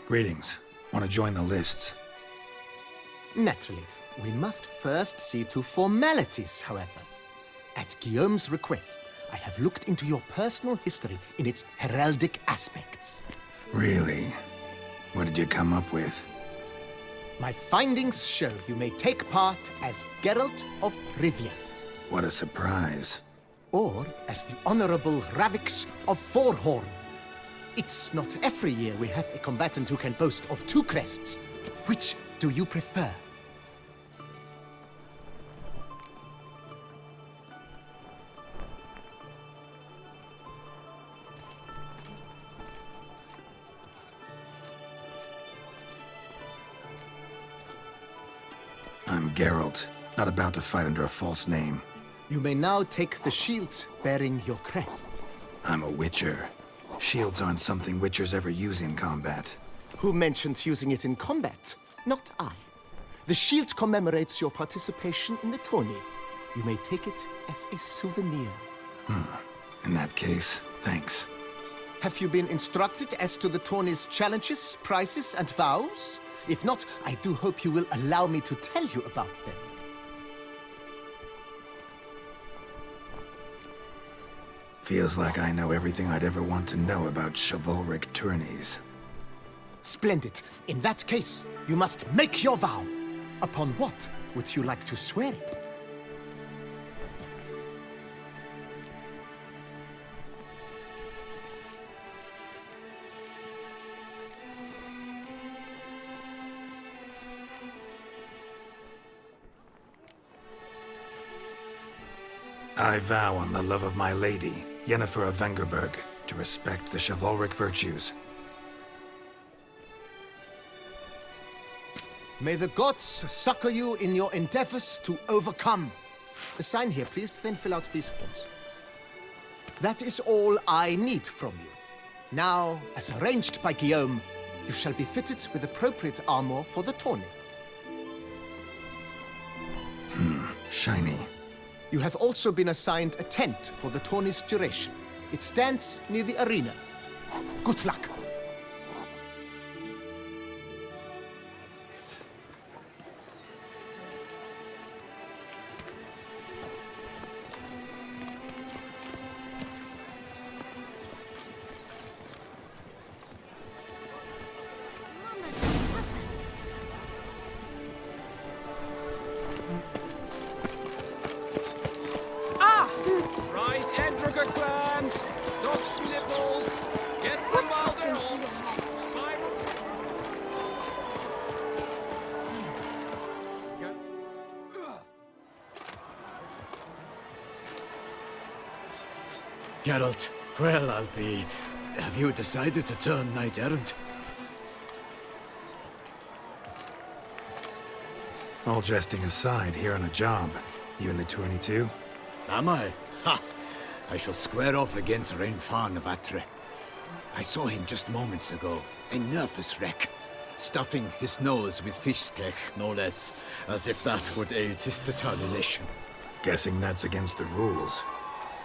Greetings. Want to join the lists? Naturally, we must first see to formalities, however. At Guillaume's request, I have looked into your personal history in its heraldic aspects. Really? What did you come up with? My findings show you may take part as Geralt of Rivia, What a surprise. or as the Honorable Ravix of Forhorn. It's not every year we have a combatant who can boast of 2 crests. Which do you prefer? I'm Geralt, not about to fight under a false name. You may now take the shield bearing your crest. I'm a Witcher. Shields aren't something Witchers ever use in combat. Who mentioned using it in combat? Not I. The shield commemorates your participation in the tourney. You may take it as a souvenir. In that case, thanks. Have you been instructed as to the tourney's challenges, prizes, and vows? If not, I do hope you will allow me to tell you about them. Feels like I know everything I'd ever want to know about chivalric tourneys. Splendid. In that case, you must make your vow. Upon what would you like to swear it? I vow on the love of my lady, Yennefer of Vengerberg, to respect the chivalric virtues. May the gods succor you in your endeavors to overcome. Sign here, please, then fill out these forms. That is all I need from you. Now, as arranged by Guillaume, you shall be fitted with appropriate armor for the tourney. Shiny. You have also been assigned a tent for the tourney's duration. It stands near the arena. Good luck. Right, Edrica clans, duck's nipples, get them while they're hot. Spiral. Geralt, well, I'll be... Have you decided to turn knight-errant? All jesting aside, here on a job. You in the 22? Am I? Ha! I shall square off against Rainfan of Atre. I saw him just moments ago, a nervous wreck, stuffing his nose with fish steak, no less, as if that would aid his determination. Guessing that's against the rules.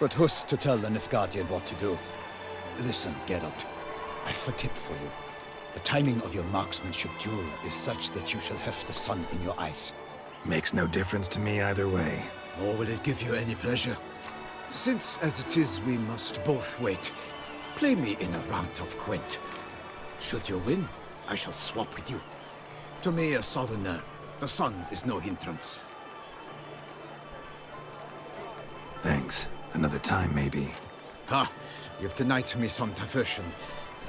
But who's to tell the Nilfgaardian what to do? Listen, Geralt, I've a tip for you. The timing of your marksmanship duel is such that you shall have the sun in your eyes. Makes no difference to me either way. Nor will it give you any pleasure. Since, as it is, we must both wait, play me in a round of Gwent. Should you win, I shall swap with you. To me, a southerner, the sun is no hindrance. Thanks. Another time, maybe. Ha! You've denied me some diversion,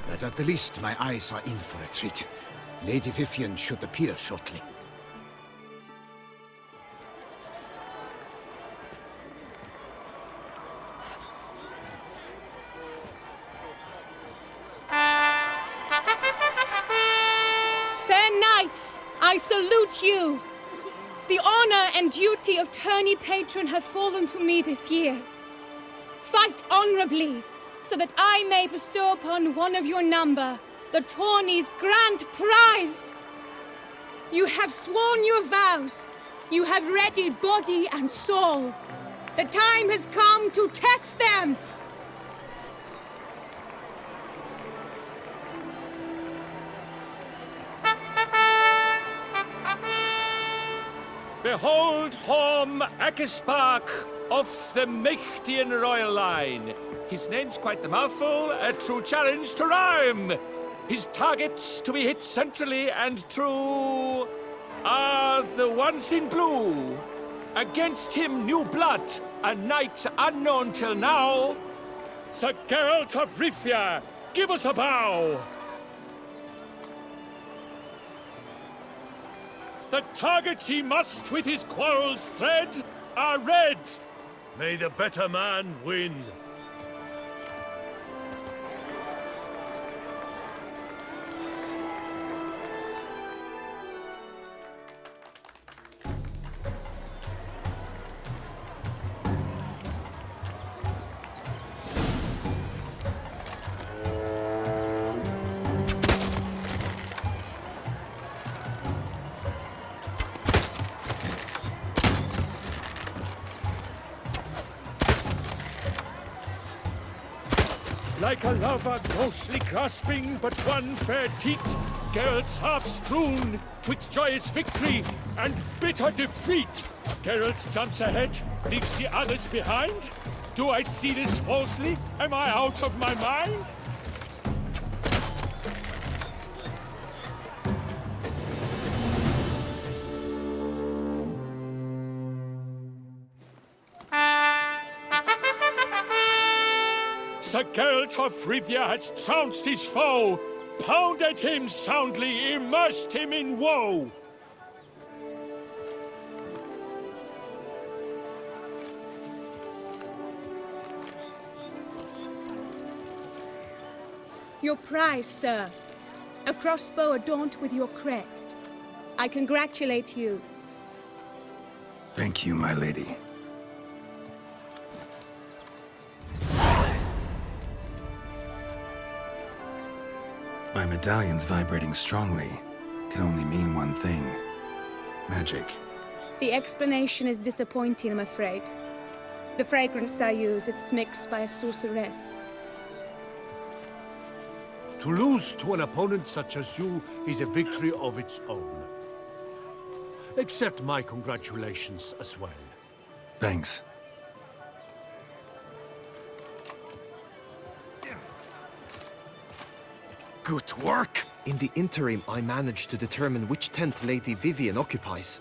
but at the least my eyes are in for a treat. Lady Vivian should appear shortly. I salute you! The honor and duty of tourney patron have fallen to me this year. Fight honorably, so that I may bestow upon one of your number the tourney's grand prize. You have sworn your vows. You have readied body and soul. The time has come to test them. Behold home Akispark of the Mechtian royal line. His name's quite the mouthful, a true challenge to rhyme. His targets to be hit centrally and true are the ones in blue. Against him new blood, a knight unknown till now. Sir Geralt of Rivia, give us a bow. The targets he must with his quarrels thread are red. May the better man win. Like a lover ghostly grasping but one fair teat, Geralt's half strewn twixt joyous victory and bitter defeat. Geralt jumps ahead, leaves the others behind. Do I see this falsely? Am I out of my mind? Sir Geralt of Rivia has trounced his foe, pounded him soundly, immersed him in woe. Your prize, sir. A crossbow adorned with your crest. I congratulate you. Thank you, my lady. My medallion's vibrating strongly. Can only mean one thing. Magic. The explanation is disappointing, I'm afraid. The fragrance I use, it's mixed by a sorceress. To lose to an opponent such as you is a victory of its own. Accept my congratulations as well. Thanks. Good work! In the interim, I managed to determine which tent Lady Vivian occupies.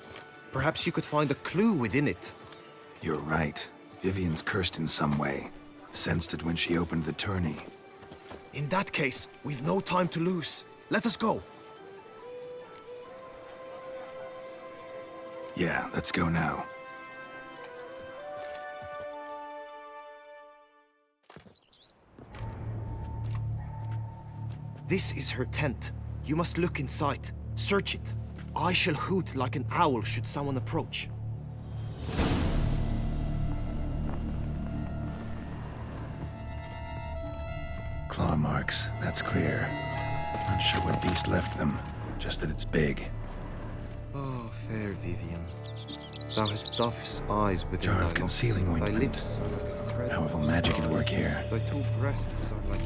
Perhaps you could find a clue within it. You're right. Vivian's cursed in some way. Sensed it when she opened the tourney. In that case, we've no time to lose. Let us go. Yeah, let's go now. This is her tent. You must look inside. Search it. I shall hoot like an owl should someone approach. Claw marks, that's clear. Not sure what beast left them, just that it's big. Oh, fair Vivian. Thou hast dove's eyes within Jar thy of concealing locks. Thy ointment. lips are like a thread Powerful of magic at starlight. work here. Thy two breasts are like...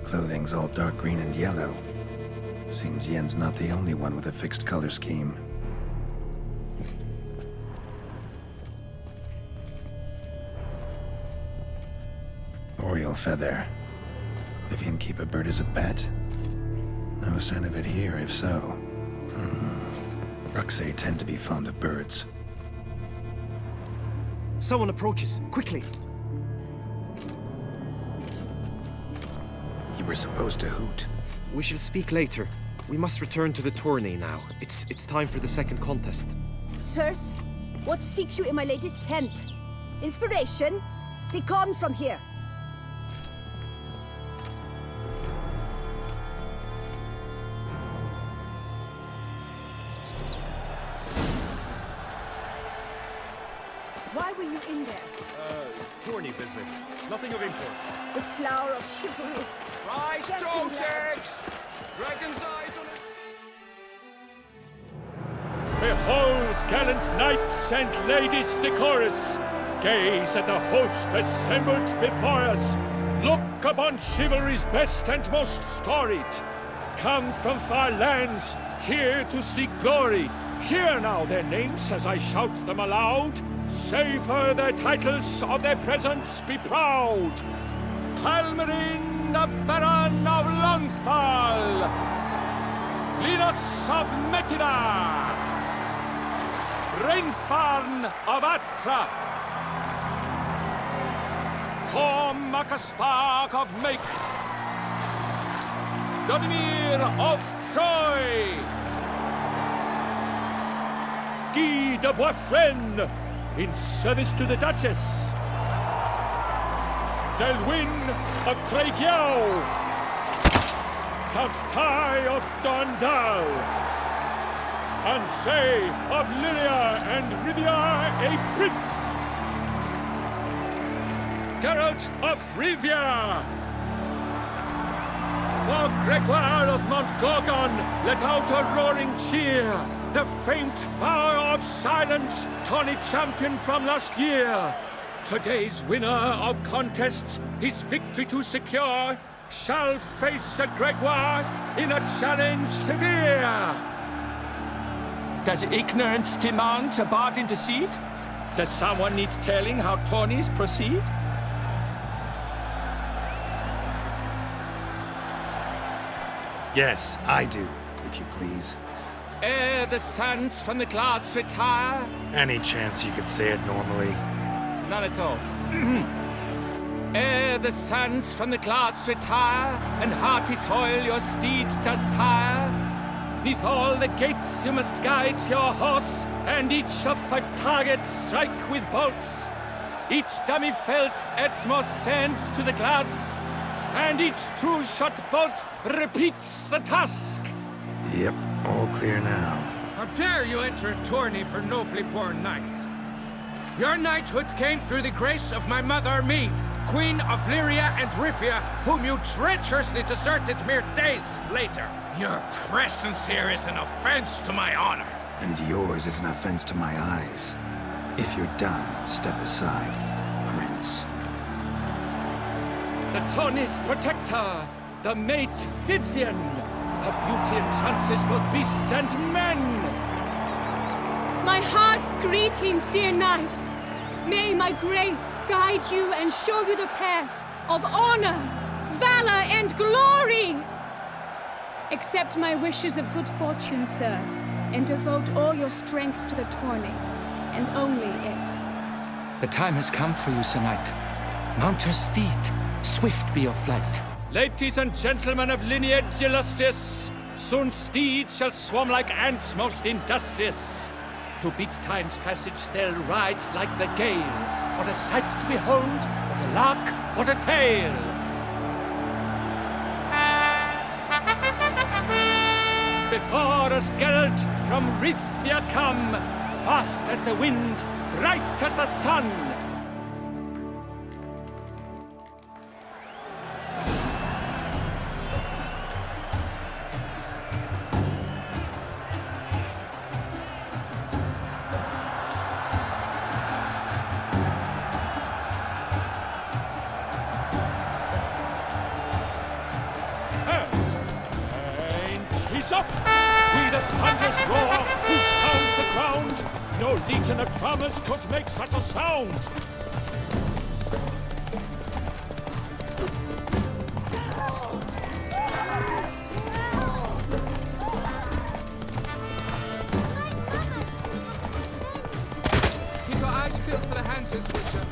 Clothing's all dark green and yellow. Seems Yen's not the only one with a fixed color scheme. Oriole feather. Vivian keep a bird as a pet? No sign of it here, if so. Ruxay tend to be fond of birds. Someone approaches. Quickly! You were supposed to hoot. We shall speak later. We must return to the tourney now. It's time for the second contest. Sirs, what seeks you in my lady's tent? Inspiration? Be gone from here! Why were you in there? Tourney business. Nothing of import. The flower of chivalry. Right, Second dogs lads. eggs! Dragon's eyes on a Behold, gallant knights and ladies decorous! Gaze at the host assembled before us! Look upon chivalry's best and most storied! Come from far lands, here to seek glory. Hear now their names as I shout them aloud. Savor their titles, of their presence be proud. Halmarin, the Baron of Longfall. Linus of Metida. Reinfarn of Atra. Horm Akaspark of Meikt. Donimir of Troy. Guy de Boisfren, in service to the Duchess. Delwyn of Craigiau. Count Tai of Dondal. Ansay of Lyria and Rivia a prince. Geralt of Rivia. For Gregoire of Montgorgon, let out a roaring cheer. The faint vow of silence, tawny champion from last year. Today's winner of contests, his victory to secure, shall face Sir Gregoire in a challenge severe. Does ignorance demand a bard intercede? Does someone need telling how tourneys proceed? Yes, I do, if you please. Ere the suns from the clouds retire. Any chance you could say it normally? None at all. Ere the suns from the clouds retire, and hearty toil your steed does tire, neath all the gates you must guide your horse, and each of 5 targets strike with bolts. Each dummy felt adds more sand to the glass, and each true shot bolt repeats the task. Yep, all clear now. How dare you enter a tourney for nobly born knights? Your knighthood came through the grace of my mother Meve, Queen of Lyria and Rivia, whom you treacherously deserted mere days later. Your presence here is an offense to my honor. And yours is an offense to my eyes. If you're done, step aside, Prince. The tourney's protector, the mate Vivian. Her beauty entrances both beasts and men. My heart's greetings, dear knights. May my grace guide you and show you the path of honor, valor, and glory. Accept my wishes of good fortune, sir, and devote all your strength to the tourney, and only it. The time has come for you, Sir Knight. Mount your steed. Swift be your flight. Ladies and gentlemen of lineage illustrious, soon steeds shall swarm like ants most industrious. To beat time's passage they'll ride like the gale. What a sight to behold, what a lark, what a tale! Before us Geralt from Rithia come, fast as the wind, bright as the sun. He's up! With a thunderous roar, who pounds the ground? No legion of drummers could make such a sound! Keep your eyes peeled for the Hans's, Witcher.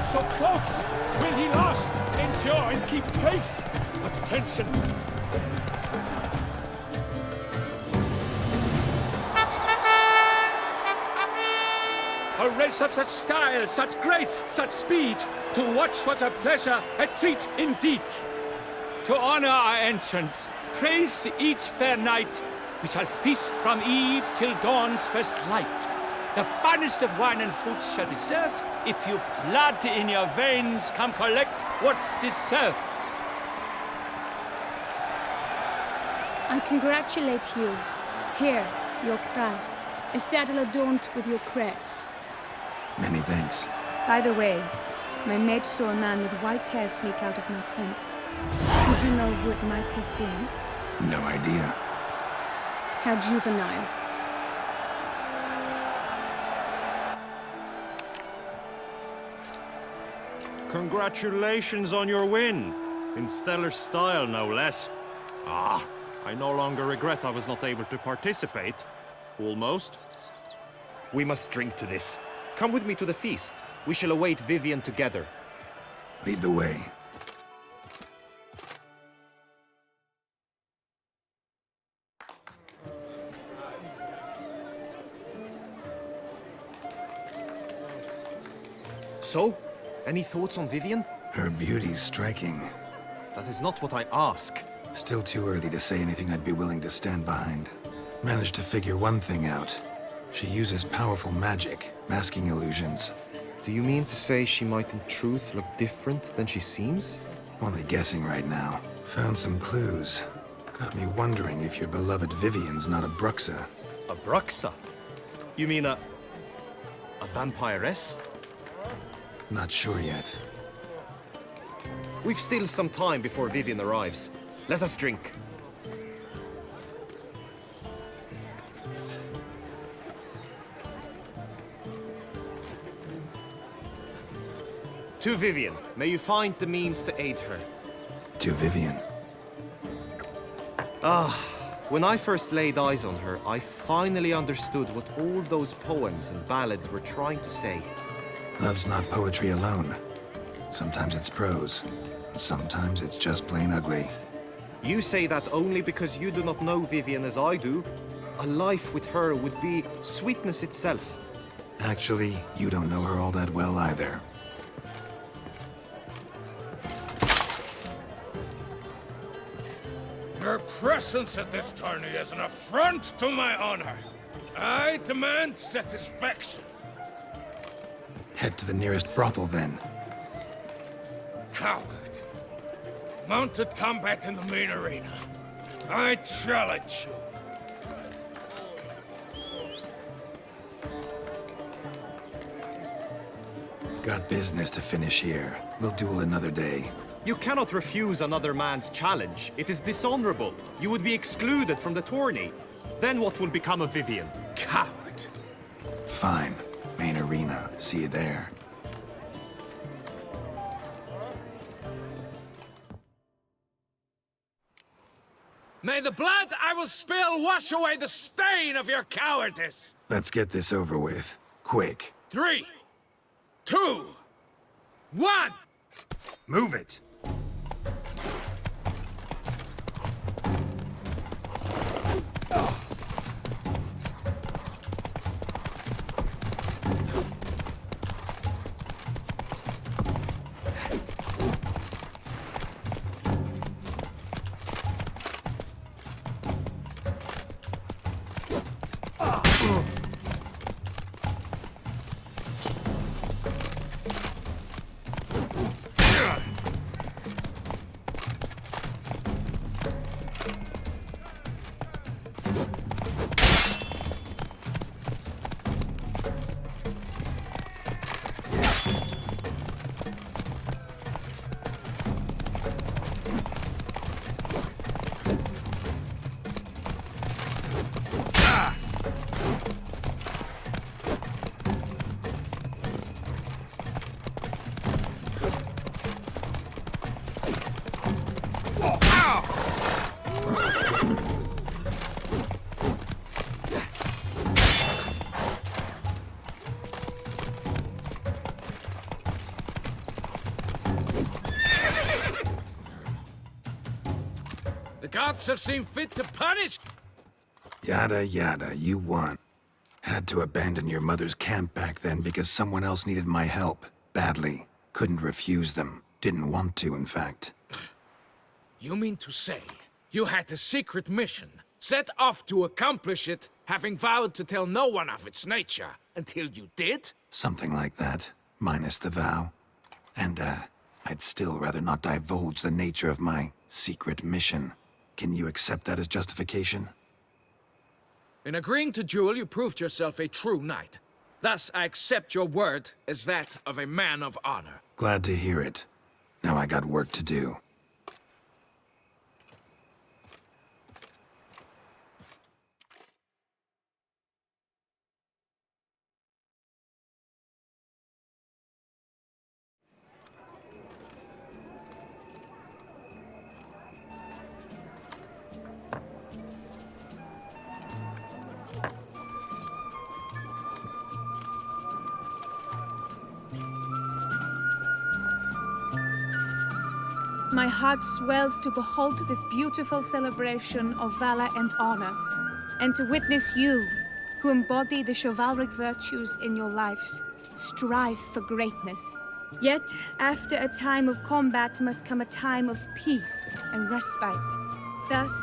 so close! Will he last, endure, and keep pace? Attention! A race of such style, such grace, such speed. To watch was a pleasure, a treat indeed. To honor our entrance, praise each fair knight. We shall feast from eve till dawn's first light. The finest of wine and fruit shall be served. If you've blood in your veins, come collect what's deserved. I congratulate you. Here, your prize. A saddle adorned with your crest. Many thanks. By the way, my mate saw a man with white hair sneak out of my tent. Would you know who it might have been? No idea. How juvenile. Congratulations on your win. In stellar style, no less. Ah, I no longer regret I was not able to participate. Almost. We must drink to this. Come with me to the feast. We shall await Vivian together. Lead the way. So, any thoughts on Vivian? Her beauty's striking. That is not what I ask. Still too early to say anything I'd be willing to stand behind. Managed to figure one thing out. She uses powerful magic, masking illusions. Do you mean to say she might in truth look different than she seems? Only guessing right now. Found some clues. Got me wondering if your beloved Vivian's not a Bruxa. A Bruxa? You mean a vampiress? Not sure yet. We've still some time before Vivian arrives. Let us drink. To Vivian, may you find the means to aid her. To Vivian. When I first laid eyes on her, I finally understood what all those poems and ballads were trying to say. Love's not poetry alone. Sometimes it's prose. And sometimes it's just plain ugly. You say that only because you do not know Vivian as I do. A life with her would be sweetness itself. Actually, you don't know her all that well either. Your presence at this tourney is an affront to my honor. I demand satisfaction. Head to the nearest brothel, then. Coward. Mounted combat in the main arena. I challenge you. Got business to finish here. We'll duel another day. You cannot refuse another man's challenge. It is dishonorable. You would be excluded from the tourney. Then what will become of Vivian? Coward. Fine. Main arena. See you there. May the blood I will spill wash away the stain of your cowardice. Let's get this over with. Quick. 3, 2, 1. Move it! gods have seen fit to punish. Yada yada, you won. Had to abandon your mother's camp back then because someone else needed my help. Badly. Couldn't refuse them. Didn't want to, in fact. You mean to say you had a secret mission, set off to accomplish it, having vowed to tell no one of its nature, until you did? Something like that. Minus the vow. And, I'd still rather not divulge the nature of my secret mission. Can you accept that as justification? In agreeing to duel, you proved yourself a true knight. Thus, I accept your word as that of a man of honor. Glad to hear it. Now I got work to do. My heart swells to behold this beautiful celebration of valor and honor, and to witness you, who embody the chivalric virtues in your lives, strive for greatness. Yet, after a time of combat must come a time of peace and respite. Thus,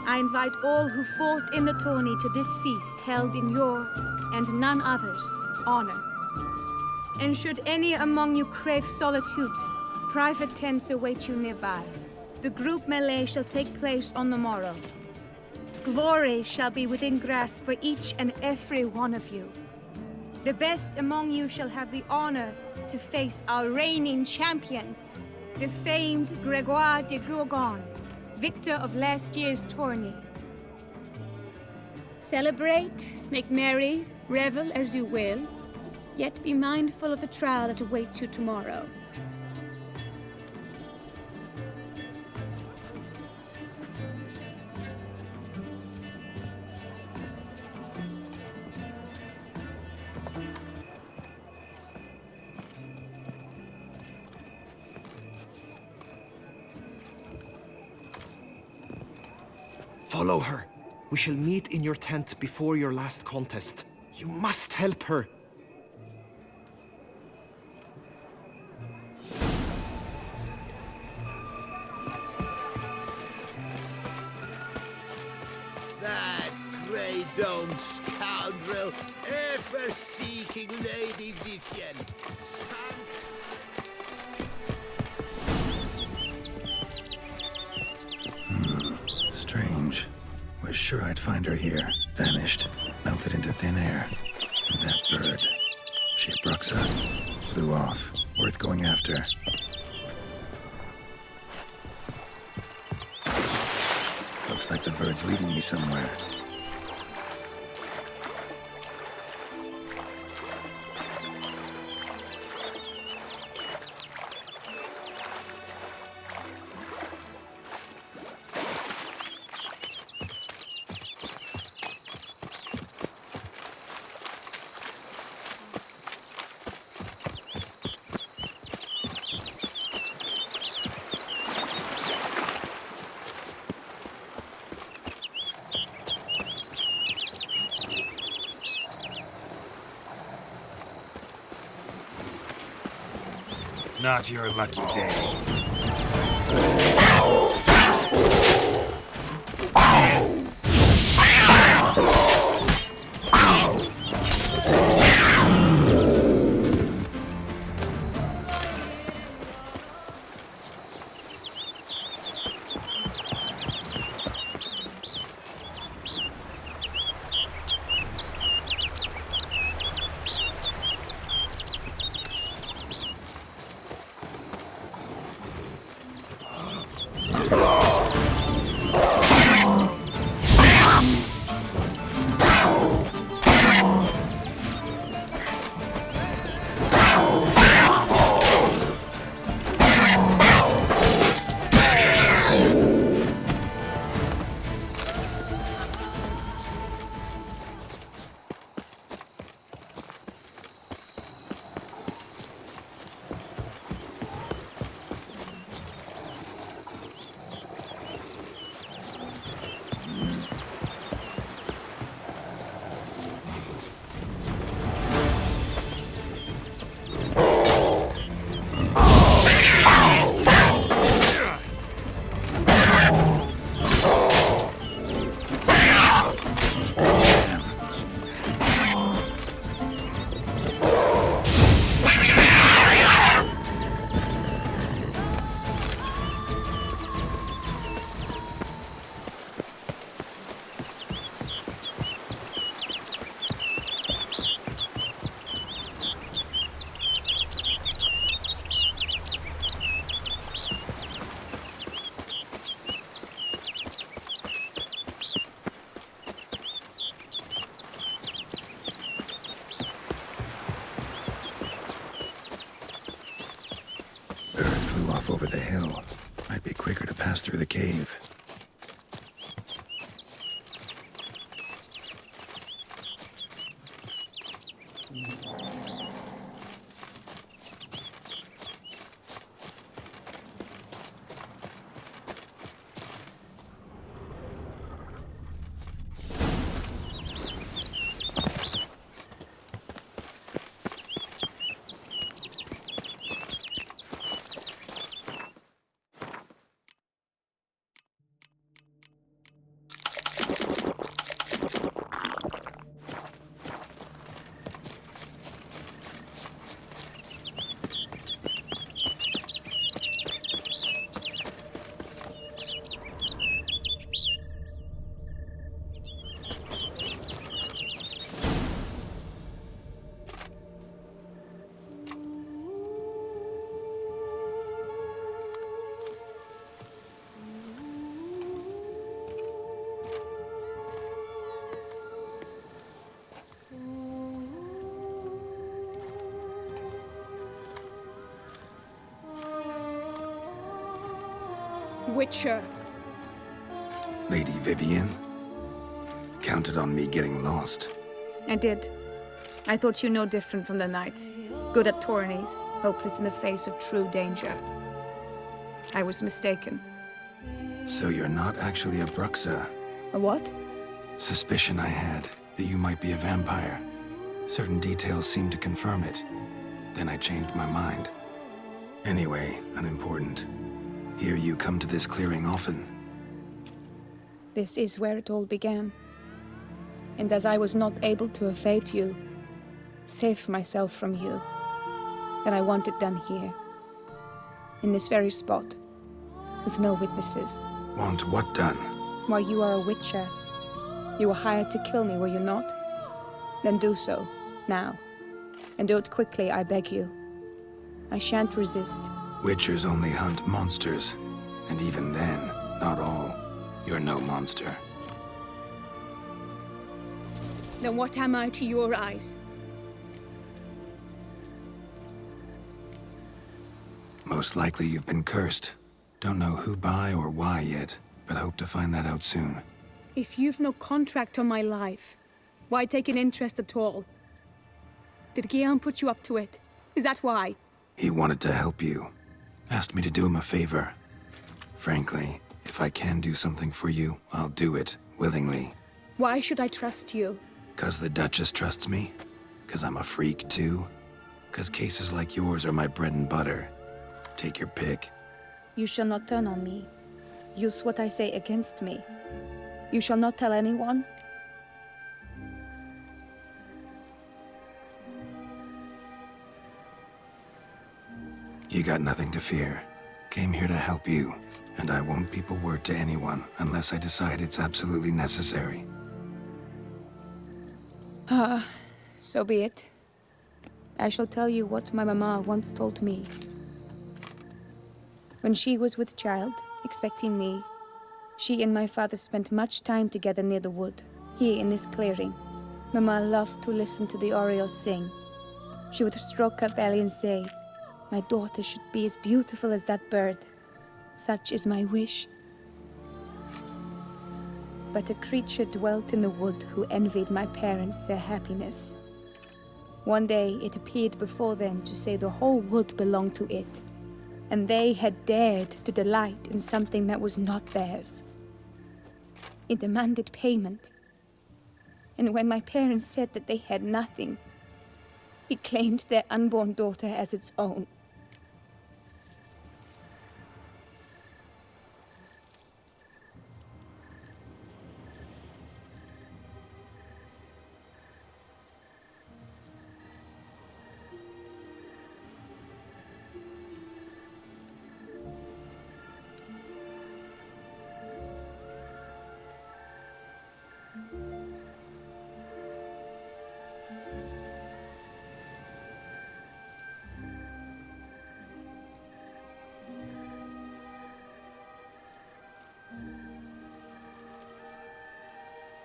I invite all who fought in the tourney to this feast held in your, and none other's, honor. And should any among you crave solitude, private tents await you nearby. The group melee shall take place on the morrow. Glory shall be within grasp for each and every one of you. The best among you shall have the honor to face our reigning champion, the famed Gregoire de Gourgon, victor of last year's tourney. Celebrate, make merry, revel as you will, yet be mindful of the trial that awaits you tomorrow. Follow her. We shall meet in your tent before your last contest. You must help her. That grey domed scoundrel, ever seeking Lady Vivienne. Strange. Was sure I'd find her here. Vanished. Melted into thin air. And that bird. She Bruxa. Flew off. Worth going after. Looks like the bird's leading me somewhere. Not your lucky day. off over the hill. Might be quicker to pass through the cave. Witcher. Lady Vivienne? Counted on me getting lost. I did. I thought you no different from the knights. Good at tourneys, hopeless in the face of true danger. I was mistaken. So you're not actually a Bruxa? A what? Suspicion I had, that you might be a vampire. Certain details seemed to confirm it. Then I changed my mind. Anyway, unimportant. Hear you come to this clearing often. This is where it all began. And as I was not able to evade you, save myself from you, then I want it done here. In this very spot. With no witnesses. Want what done? Why, you are a witcher. You were hired to kill me, were you not? Then do so, now. And do it quickly, I beg you. I shan't resist. Witchers only hunt monsters. And even then, not all. You're no monster. Then what am I to your eyes? Most likely you've been cursed. Don't know who by or why yet, but hope to find that out soon. If you've no contract on my life, why take an interest at all? Did Guillaume put you up to it? Is that why? He wanted to help you. Asked me to do him a favor. Frankly, if I can do something for you, I'll do it, willingly. Why should I trust you? 'Cause the Duchess trusts me? 'Cause I'm a freak, too? 'Cause cases like yours are my bread and butter. Take your pick. You shall not turn on me. Use what I say against me. You shall not tell anyone? You got nothing to fear. Came here to help you, and I won't peep a word to anyone unless I decide it's absolutely necessary. So be it. I shall tell you what my mama once told me. When she was with child, expecting me, she and my father spent much time together near the wood, here in this clearing. Mama loved to listen to the orioles sing. She would stroke her belly and say, "My daughter should be as beautiful as that bird. Such is my wish." But a creature dwelt in the wood who envied my parents their happiness. One day it appeared before them to say the whole wood belonged to it, and they had dared to delight in something that was not theirs. It demanded payment. And when my parents said that they had nothing, it claimed their unborn daughter as its own.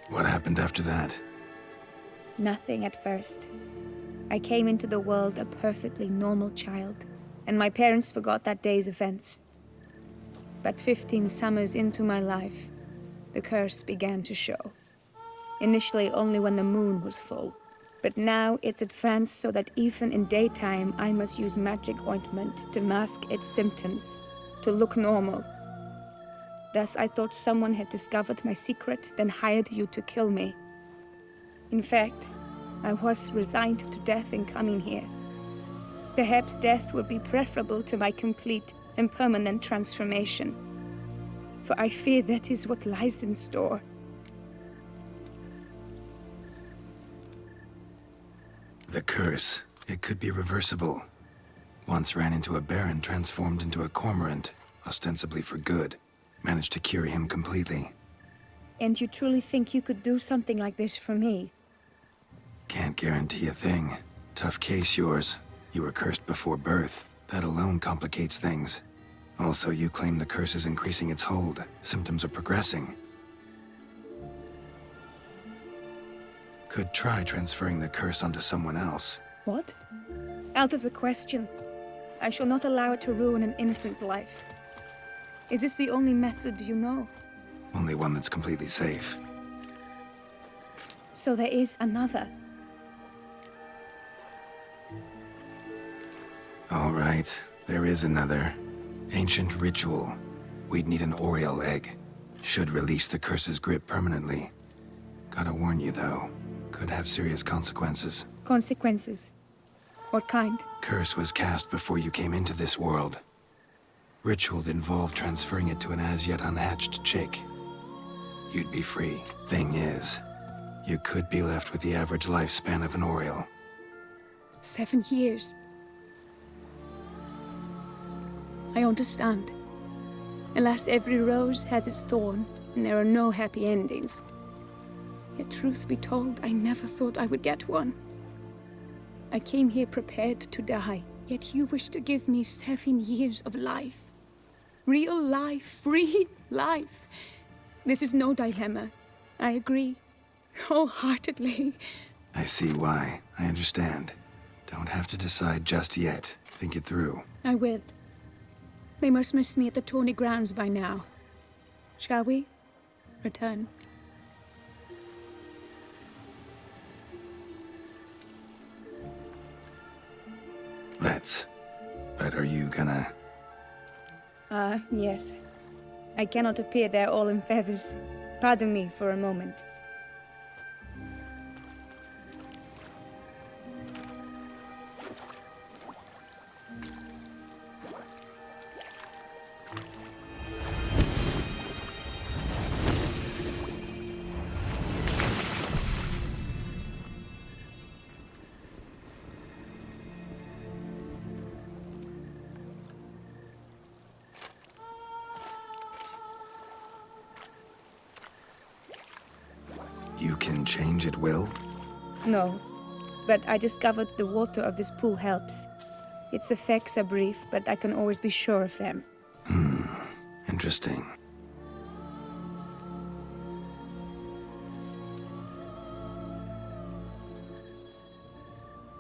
What happened after that? Nothing at first. I came into the world a perfectly normal child, and my parents forgot that day's events. But 15 summers into my life, the curse began to show. Initially only when the moon was full, but now it's advanced so that even in daytime I must use magic ointment to mask its symptoms, to look normal. Thus I thought someone had discovered my secret, then hired you to kill me. In fact, I was resigned to death in coming here. Perhaps death would be preferable to my complete and permanent transformation, for I fear that is what lies in store. The curse. It could be reversible. Once ran into a baron transformed into a cormorant, ostensibly for good. Managed to cure him completely. And you truly think you could do something like this for me? Can't guarantee a thing. Tough case, yours. You were cursed before birth. That alone complicates things. Also, you claim the curse is increasing its hold. Symptoms are progressing. Could try transferring the curse onto someone else. What? Out of the question. I shall not allow it to ruin an innocent's life. Is this the only method you know? Only one that's completely safe. So there is another. All right, there is another. Ancient ritual. We'd need an Oriole egg. Should release the curse's grip permanently. Gotta warn you, though. Could have serious consequences. Consequences? What kind? Curse was cast before you came into this world. Ritual involved transferring it to an as-yet unhatched chick. You'd be free. Thing is, you could be left with the average lifespan of an Oriole. 7 years. I understand. Alas, every rose has its thorn, and there are no happy endings. Yet truth be told, I never thought I would get one. I came here prepared to die, yet you wish to give me 7 years of life. Real life, free life. This is no dilemma. I agree. Wholeheartedly. I see why. I understand. Don't have to decide just yet. Think it through. I will. They must miss me at the tourney grounds by now. Shall we? Return. Let's. But are you gonna... Yes. I cannot appear there all in feathers. Pardon me for a moment. You can change at will? No, but I discovered the water of this pool helps. Its effects are brief, but I can always be sure of them. Interesting.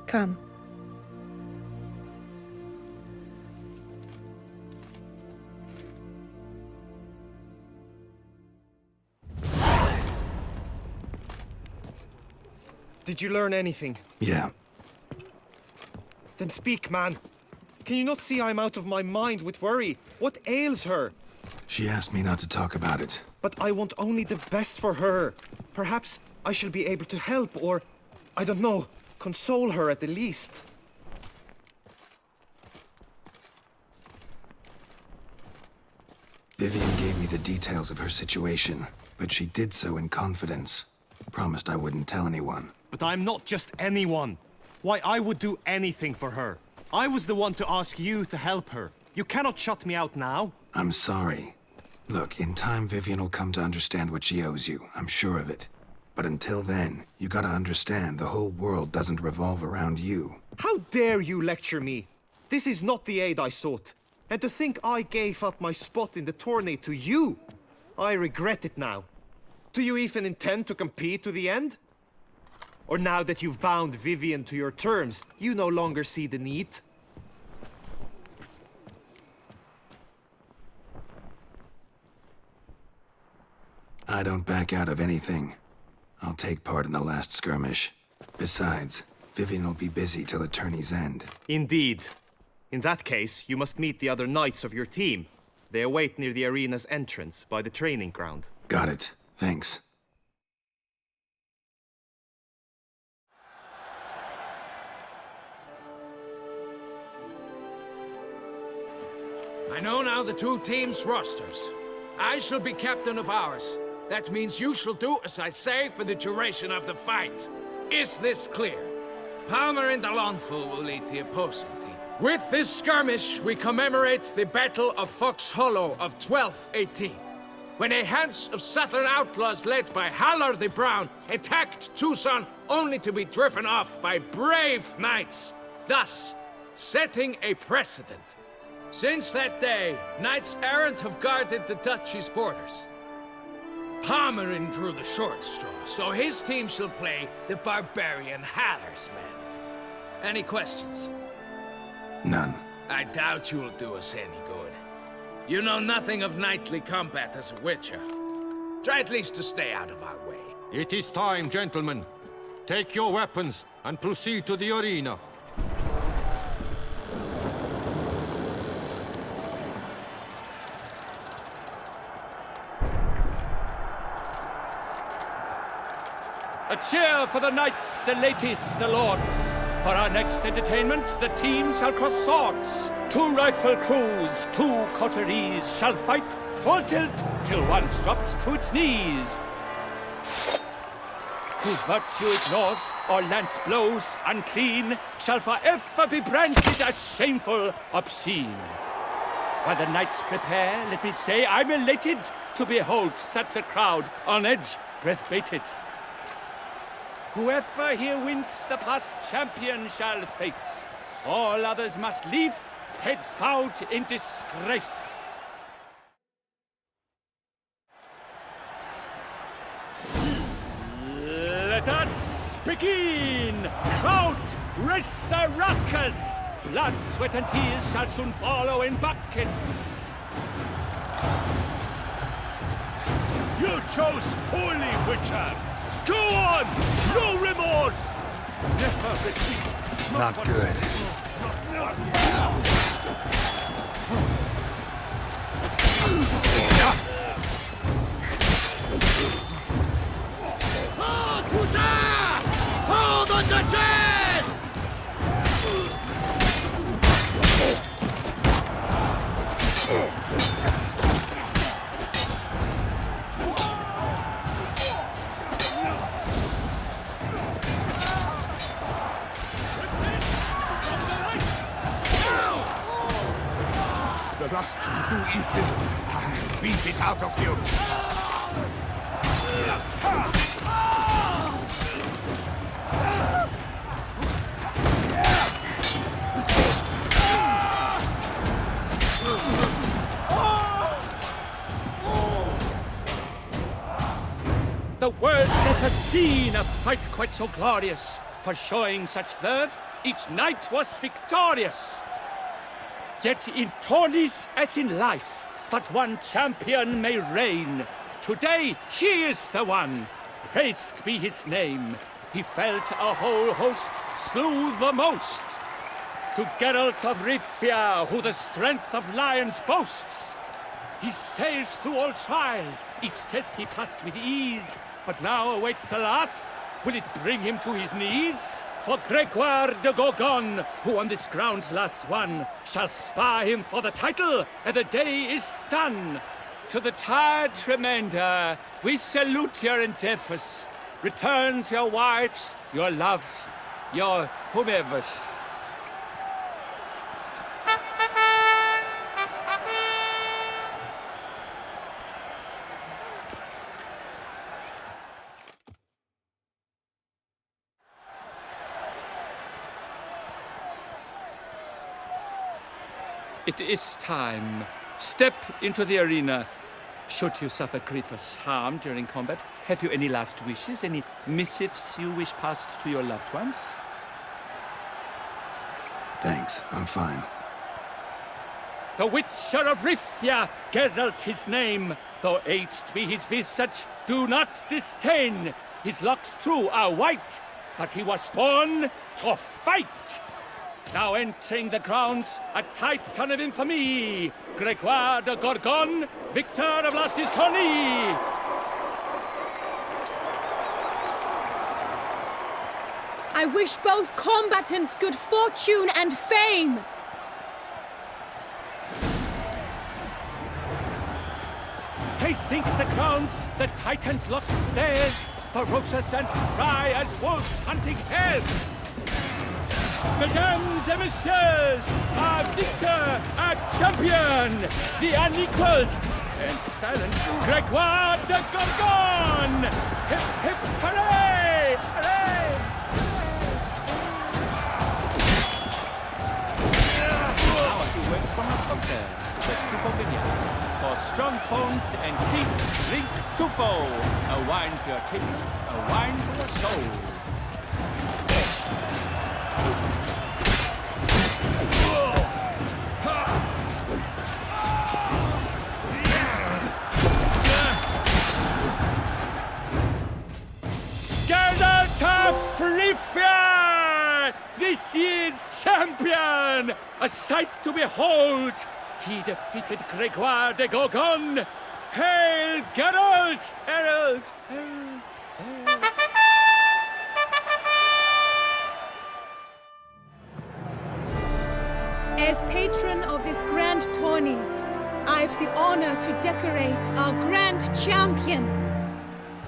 Come. Did you learn anything? Yeah. Then speak, man. Can you not see I'm out of my mind with worry? What ails her? She asked me not to talk about it. But I want only the best for her. Perhaps I shall be able to help or, I don't know, console her at the least. Vivian gave me the details of her situation, but she did so in confidence. Promised I wouldn't tell anyone. But I'm not just anyone. Why, I would do anything for her. I was the one to ask you to help her. You cannot shut me out now. I'm sorry. Look, in time Vivian will come to understand what she owes you. I'm sure of it. But until then, you gotta understand the whole world doesn't revolve around you. How dare you lecture me? This is not the aid I sought. And to think I gave up my spot in the tourney to you! I regret it now. Do you even intend to compete to the end? Or now that you've bound Vivian to your terms, you no longer see the need? I don't back out of anything. I'll take part in the last skirmish. Besides, Vivian will be busy till the tourney's end. Indeed. In that case, you must meet the other knights of your team. They await near the arena's entrance, by the training ground. Got it. Thanks. I know now the two teams' rosters. I shall be captain of ours. That means you shall do as I say for the duration of the fight. Is this clear? Palmer and Alonful will lead the opposing team. With this skirmish, we commemorate the Battle of Fox Hollow of 1218, when a Hans of Southern outlaws led by Halar the Brown attacked Tucson only to be driven off by brave knights, thus setting a precedent. Since that day, knights-errant have guarded the duchy's borders. Palmerin drew the short straw, so his team shall play the barbarian Halar's men. Any questions? None. I doubt you'll do us any good. You know nothing of knightly combat as a witcher. Try at least to stay out of our way. It is time, gentlemen. Take your weapons and proceed to the arena. A cheer for the knights, the ladies, the lords. For our next entertainment, the teams shall cross swords. 2 rifle crews, 2 coteries shall fight full tilt till one's dropped to its knees. Who virtue ignores or lance blows unclean shall forever be branded as shameful, obscene. While the knights prepare, let me say I'm elated to behold such a crowd on edge, breath-baited. Whoever here wins the past champion shall face. All others must leave, heads bowed in disgrace. Let us begin! Count Resaracus! Blood, sweat, and tears shall soon follow in buckets. You chose poorly, Witcher! Go on! No remorse! Never retreat! Not good. Toussaint! Hold on the chest! The lust to do evil, I'll beat it out of you. The world's never seen a fight quite so glorious. For showing such verve, each knight was victorious. Yet in tourneys as in life, but one champion may reign. Today he is the one, praised be his name. He felt a whole host, slew the most. To Geralt of Rivia, who the strength of lions boasts. He sailed through all trials, each test he passed with ease. But now awaits the last. Will it bring him to his knees? For Gregoire de Gorgon, who on this ground last won, shall spar him for the title, and the day is done. To the tired remainder, we salute your endeavors. Return to your wives, your loves, your whomevers. It is time. Step into the arena. Should you suffer grievous harm during combat, have you any last wishes? Any missives you wish passed to your loved ones? Thanks, I'm fine. the Witcher of Rifia, Geralt his name. Though aged be his visage, do not disdain. His locks true are white, but he was born to fight. Now entering the grounds, a titan of infamy, Gregoire de Gorgon, victor of Lastis Tourney. I wish both combatants good fortune and fame. They sink the grounds, the Titans lock stairs, ferocious and spry as wolves hunting hares. Mesdames et messieurs, our victor, our champion, the unequaled and silent Gregoire de Gorgon! Hip, hip, hooray! Hooray! Now a few words from our sponsor, the Tufo Vineyard. For strong bones and teeth, drink Tufo. A wine for your teeth, a wine for your soul. Geralt of Rifia! This year's champion! A sight to behold! He defeated Gregoire de Gorgon! Hail Geralt! Herald! Herald! Herald! As patron of this grand tourney, I've the honor to decorate our grand champion.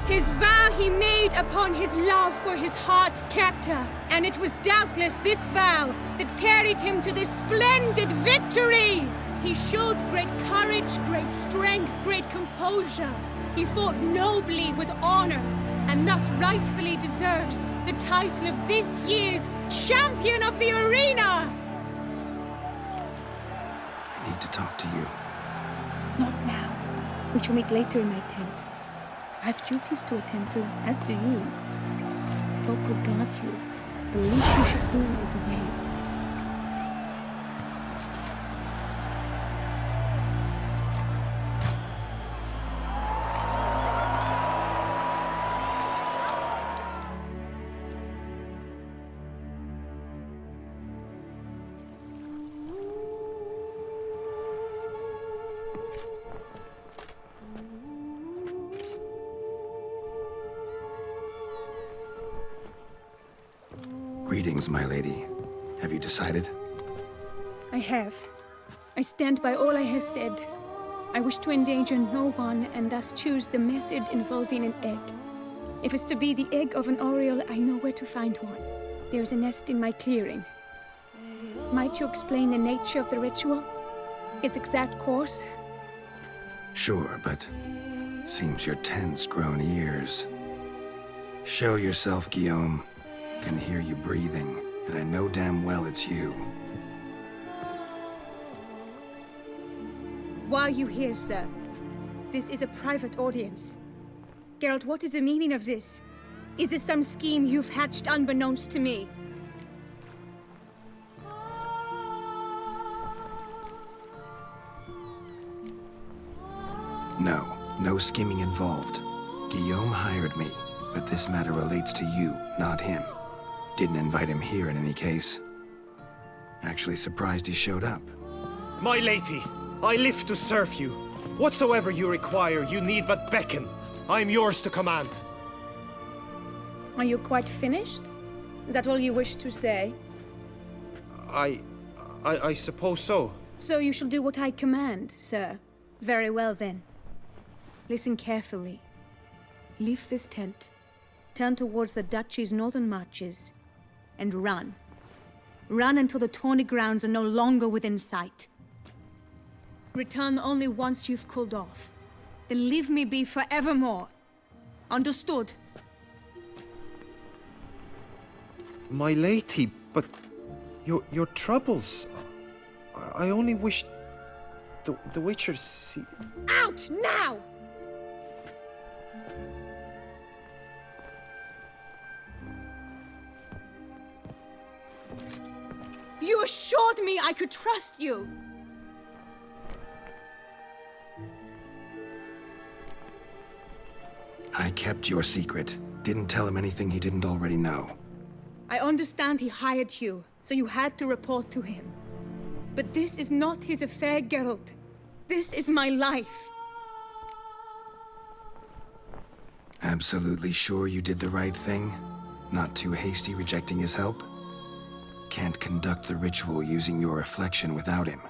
His vow he made upon his love for his heart's captor, and it was doubtless this vow that carried him to this splendid victory. He showed great courage, great strength, great composure. He fought nobly with honor, and thus rightfully deserves the title of this year's Champion of the Arena! I need to talk to you. Not now. We shall meet later in my tent. I have duties to attend to, as do you. Folk regard you. The least you should do is wave. Greetings, my lady. Have you decided? I have. I stand by all I have said. I wish to endanger no one and thus choose the method involving an egg. If it's to be the egg of an oriole, I know where to find one. There is a nest in my clearing. Might you explain the nature of the ritual? Its exact course? Sure, but seems your tent's grown ears. Show yourself, Guillaume. Can hear you breathing, and I know damn well it's you. Why are you here, sir? This is a private audience. Geralt, what is the meaning of this? Is this some scheme you've hatched unbeknownst to me? No scheming involved. Guillaume hired me, but this matter relates to you, not him. Didn't invite him here in any case. Actually surprised he showed up. My lady, I live to serve you. Whatsoever you require, you need but beckon. I am yours to command. Are you quite finished? Is that all you wish to say? I suppose so. So you shall do what I command, sir. Very well then. Listen carefully. Leave this tent, turn towards the duchy's northern marches, and run. Run until the tourney grounds are no longer within sight. Return only once you've cooled off. Then leave me be forevermore. Understood? My lady, but your troubles. I only wish the Witcher see. Out now! You assured me I could trust you. kept your secret. Didn't tell him anything he didn't already know. I understand he hired you, so you had to report to him. But this is not his affair, Geralt. This is my life. Absolutely sure you did the right thing? Not too hasty rejecting his help? Can't conduct the ritual using your reflection without him.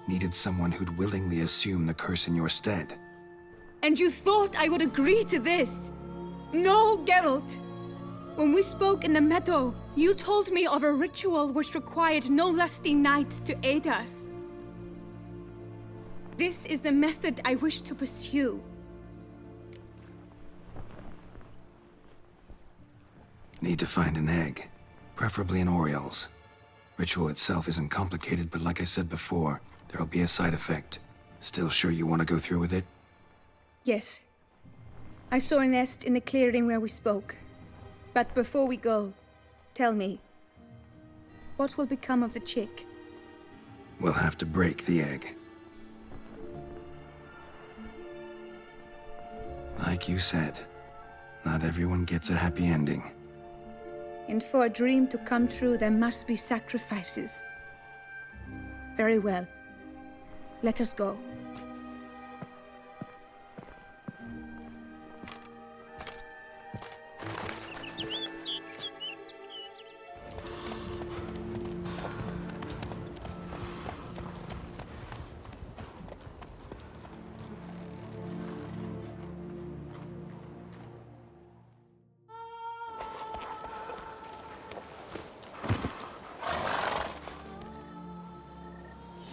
Needed someone who'd willingly assume the curse in your stead. And you thought I would agree to this? No, Geralt! When we spoke in the meadow, you told me of a ritual which required no lusty knights to aid us. This is the method I wish to pursue. Need to find an egg, preferably an Oriole's. Ritual itself isn't complicated, but like I said before, there'll be a side effect. Still sure you want to go through with it? Yes. I saw a nest in the clearing where we spoke. But before we go, tell me, what will become of the chick? We'll have to break the egg. Like you said, not everyone gets a happy ending. And for a dream to come true, there must be sacrifices. Very well. Let us go.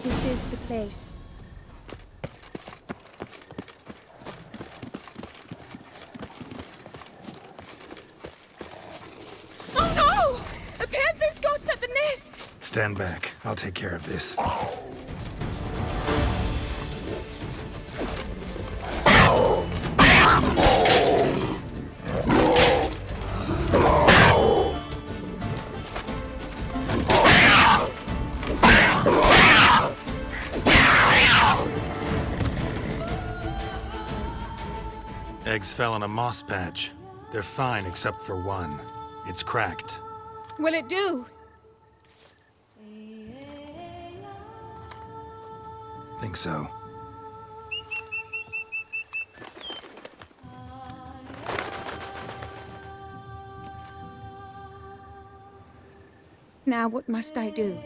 This is the place. Oh no! A panther's got at the nest! Stand back. I'll take care of this. Eggs fell in a moss patch. They're fine except for one. It's cracked. Will it do? Think so. Now what must I do?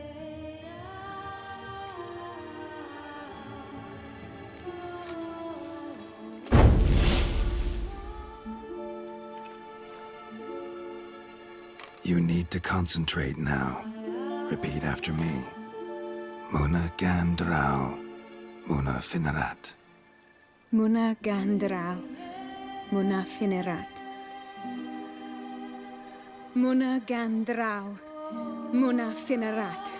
You need to concentrate now. Repeat after me. Muna Gandrau, Muna Finerat. Muna Gandrau, Muna Finerat. Muna Gandrau, Muna Finerat.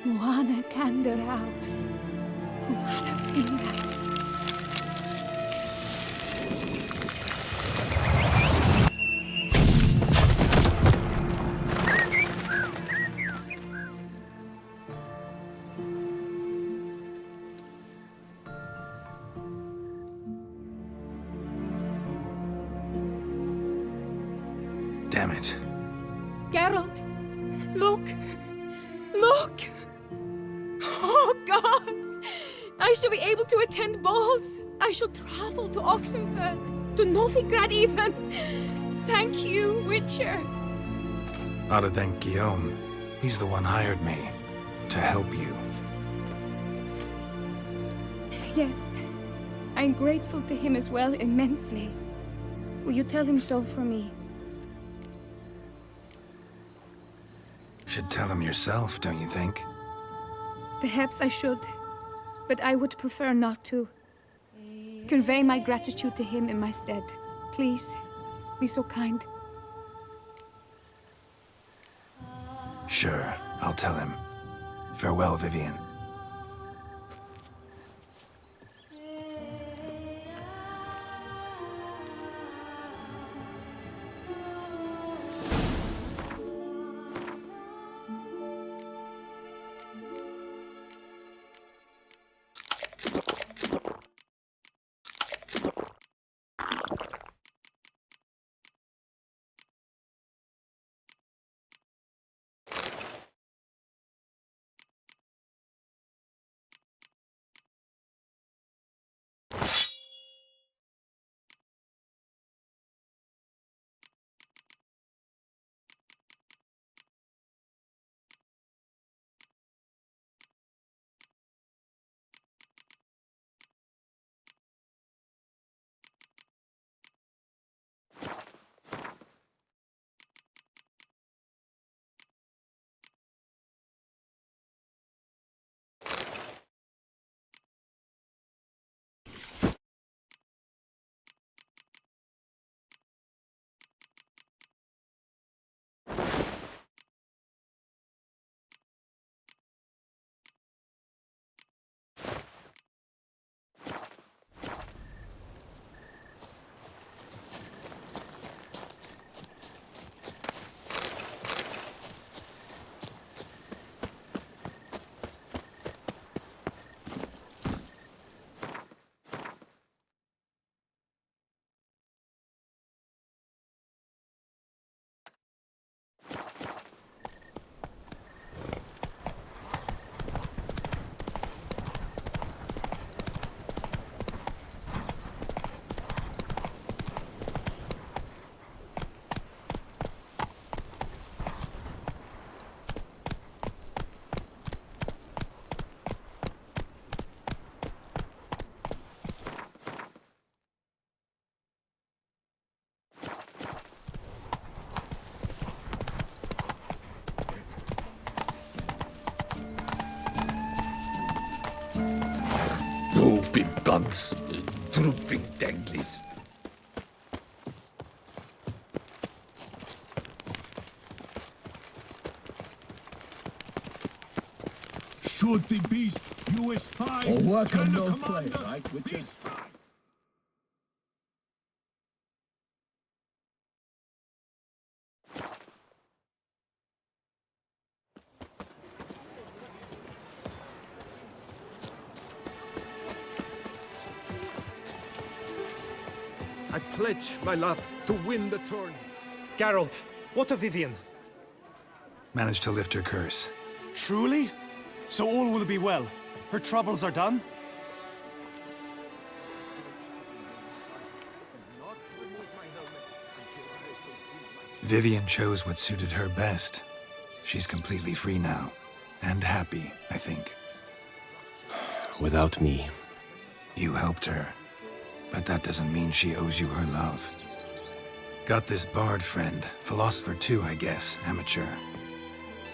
Muna Gandrau, Muna Finerat. Damn it. Geralt, look! Look! Oh, gods! I shall be able to attend balls. I shall travel to Oxenfurt, to Novigrad even. Thank you, Witcher. Ought to thank Guillaume. He's the one hired me. To help you. Yes. I'm grateful to him as well, immensely. Will you tell him so for me? Should tell him yourself, don't you think? Perhaps I should, but I would prefer not to. Convey my gratitude to him in my stead. Please, be so kind. Sure, I'll tell him. Farewell, Vivienne. God's drooping danglies. Should the beast you espy Oh, welcome, turn the no command play, us right, Witcher? this time? I pledge my love to win the tourney. Geralt, what of Vivian? Managed to lift her curse. Truly? So all will be well. Her troubles are done? Vivian chose what suited her best. She's completely free now. And happy, I think. Without me. You helped her. But that doesn't mean she owes you her love. Got this bard friend, philosopher too, I guess, amateur.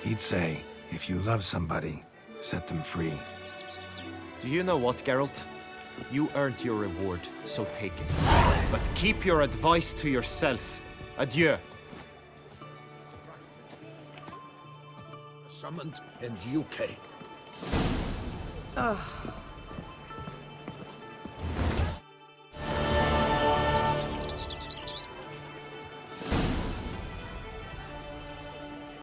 He'd say, if you love somebody, set them free. Do you know what, Geralt? You earned your reward, so take it. But keep your advice to yourself. Adieu. Summoned, and you came. Ugh.